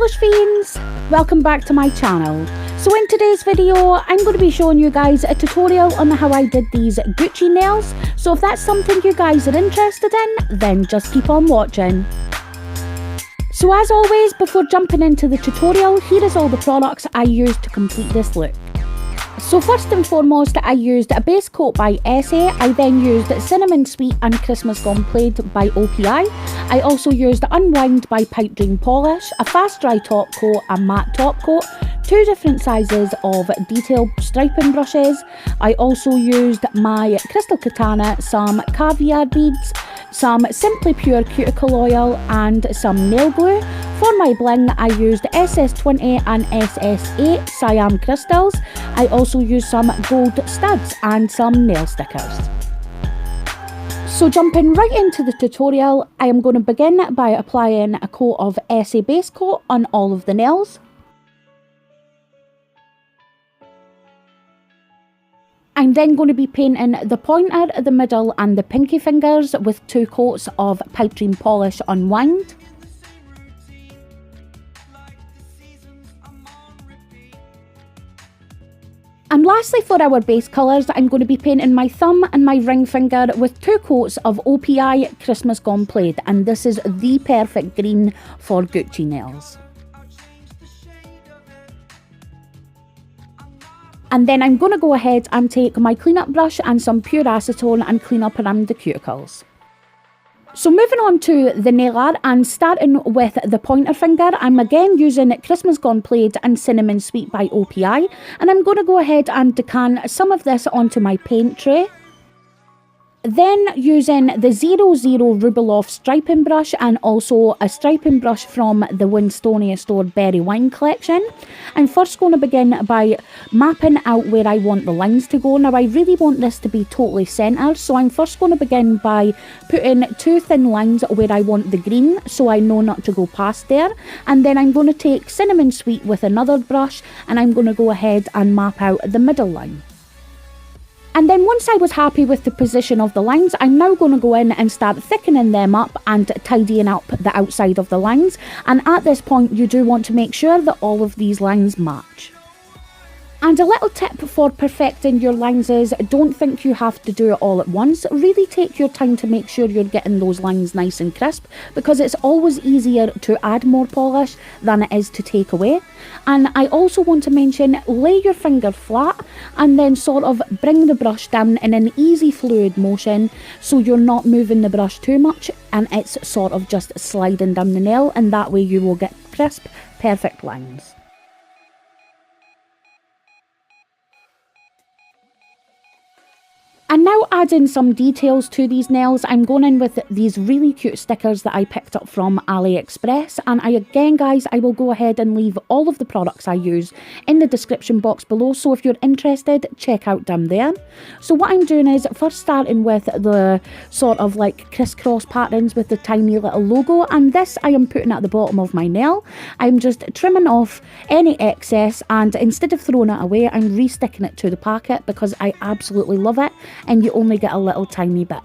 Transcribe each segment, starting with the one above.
polish fiends, welcome back to my channel. So in today's video I'm going to be showing you guys a tutorial on how I did these Gucci nails. So if that's something you guys are interested in, then just keep on watching. So as always, before jumping into the tutorial, here is all the products I used to complete this look. So first and foremost, I used a base coat by Essie. I then used Cinnamon Sweet and Christmas Gone Plaid by Opi. I also used Unwind by Pipedream polish, a fast dry top coat, a matte top coat, two different sizes of detail striping brushes. I also used my crystal katana, some Caviar beads, some Simply Pure cuticle oil and some nail glue. For my bling, I used SS20 and SS8 Siam crystals. I also used some gold studs and some nail stickers. So jumping right into the tutorial, I am going to begin by applying a coat of Essie base coat on all of the nails. I'm then going to be painting the pointer, the middle and the pinky fingers with two coats of Pipedream polish Unwind. And lastly, for our base colours, I'm going to be painting my thumb and my ring finger with two coats of Opi Christmas Gone Plaid, and this is the perfect green for Gucci nails. And then I'm going to go ahead and take my cleanup brush and some pure acetone and clean up around the cuticles. So moving on to the nail art and starting with the pointer finger, I'm again using Christmas Gone Plaid and Cinnamon Sweet by Opi, and I'm going to go ahead and decant some of this onto my paint tray. Then using the 00 Roubloff striping brush and also a striping brush from the Winstonia store Berry Wine collection, I'm first going to begin by mapping out where I want the lines to go. Now I really want this to be totally centred, so I'm first going to begin by putting two thin lines where I want the green, so I know not to go past there. And then I'm going to take Cinnamon Sweet with another brush and I'm going to go ahead and map out the middle line. And then once I was happy with the position of the lines, I'm now going to go in and start thickening them up and tidying up the outside of the lines. And at this point, you do want to make sure that all of these lines match. And a little tip for perfecting your lines is don't think you have to do it all at once. Really take your time to make sure you're getting those lines nice and crisp, because it's always easier to add more polish than it is to take away. And I also want to mention, lay your finger flat and then sort of bring the brush down in an easy fluid motion so you're not moving the brush too much and it's sort of just sliding down the nail, and that way you will get crisp, perfect lines. And now adding some details to these nails, I'm going in with these really cute stickers that I picked up from AliExpress. And I will go ahead and leave all of the products I use in the description box below. So if you're interested, check out down there. So what I'm doing is first starting with the sort of like crisscross patterns with the tiny little logo. And this I am putting at the bottom of my nail. I'm just trimming off any excess, and instead of throwing it away, I'm re-sticking it to the packet because I absolutely love it. And you only get a little tiny bit.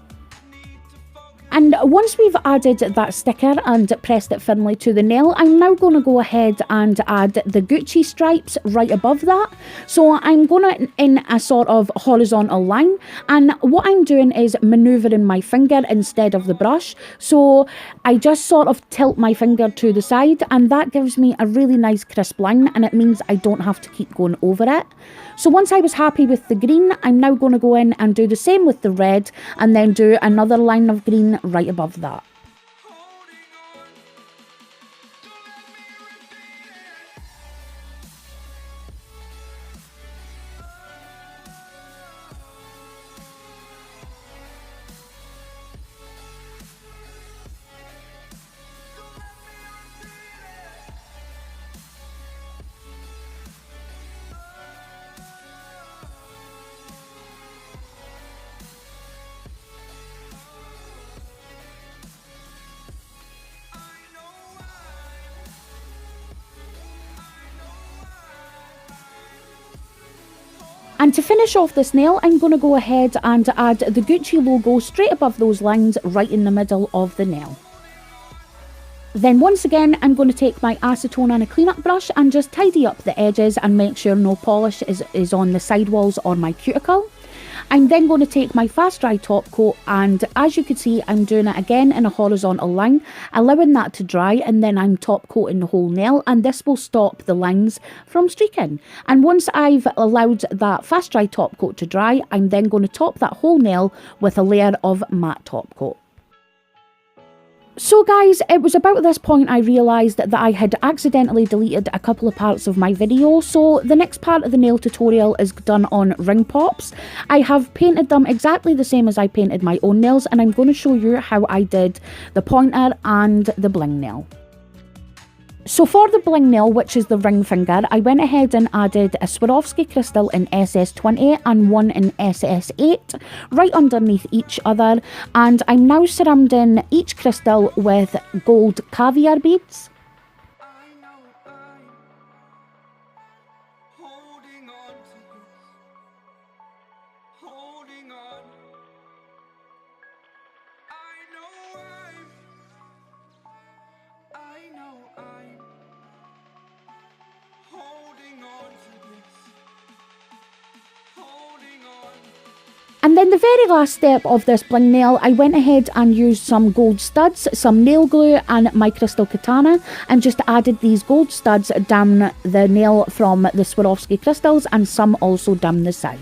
And once we've added that sticker and pressed it firmly to the nail, I'm now going to go ahead and add the Gucci stripes right above that. So I'm going to in a sort of horizontal line, and what I'm doing is manoeuvring my finger instead of the brush. So I just sort of tilt my finger to the side, and that gives me a really nice crisp line, and it means I don't have to keep going over it. So once I was happy with the green, I'm now going to go in and do the same with the red and then do another line of green right above that. And to finish off this nail, I'm going to go ahead and add the Gucci logo straight above those lines right in the middle of the nail. Then once again, I'm going to take my acetone and a cleanup brush and just tidy up the edges and make sure no polish is on the sidewalls or my cuticle. I'm then going to take my fast dry top coat, and as you can see, I'm doing it again in a horizontal line, allowing that to dry, and then I'm top coating the whole nail, and this will stop the lines from streaking. And once I've allowed that fast dry top coat to dry, I'm then going to top that whole nail with a layer of matte top coat. So guys, it was about this point I realised that I had accidentally deleted a couple of parts of my video, so the next part of the nail tutorial is done on ring pops. I have painted them exactly the same as I painted my own nails, and I'm going to show you how I did the pointer and the bling nail. So for the bling nail, which is the ring finger, I went ahead and added a Swarovski crystal in SS20 and one in SS8 right underneath each other, and I'm now surrounding each crystal with gold caviar beads. And then the very last step of this bling nail, I went ahead and used some gold studs, some nail glue and my crystal katana, and just added these gold studs down the nail from the Swarovski crystals, and some also down the side.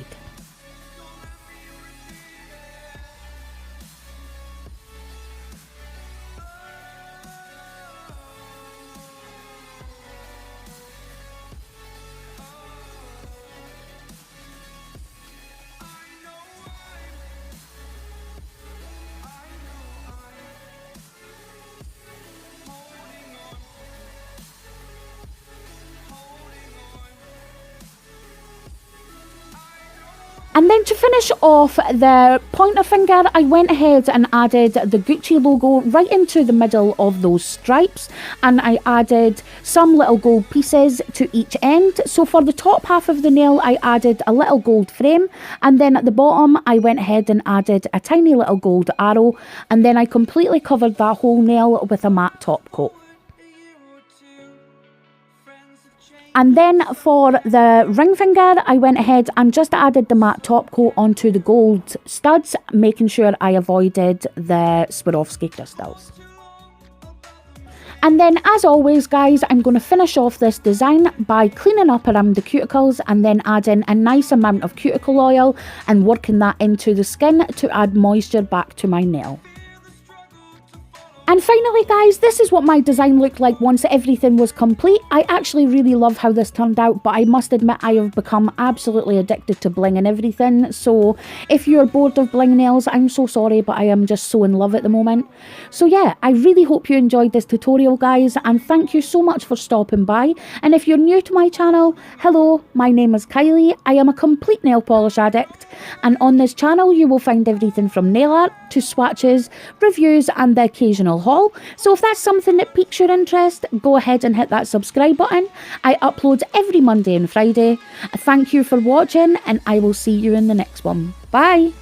And then to finish off the pointer finger, I went ahead and added the Gucci logo right into the middle of those stripes, and I added some little gold pieces to each end. So for the top half of the nail, I added a little gold frame, and then at the bottom I went ahead and added a tiny little gold arrow, and then I completely covered that whole nail with a matte top coat. And then for the ring finger, I went ahead and just added the matte top coat onto the gold studs, making sure I avoided the Swarovski crystals. And then, as always guys, I'm going to finish off this design by cleaning up around the cuticles and then adding a nice amount of cuticle oil and working that into the skin to add moisture back to my nail. And finally guys, this is what my design looked like once everything was complete. I actually really love how this turned out, but I must admit I have become absolutely addicted to bling and everything. So if you're bored of bling nails, I'm so sorry, but I am just so in love at the moment. So yeah, I really hope you enjoyed this tutorial guys, and thank you so much for stopping by. And if you're new to my channel, hello, my name is Kylie. I am a complete nail polish addict, and on this channel you will find everything from nail art to swatches, reviews and the occasional haul. So if that's something that piques your interest, go ahead and hit that subscribe button. I upload every Monday and Friday. Thank you for watching, and I will see you in the next one. Bye!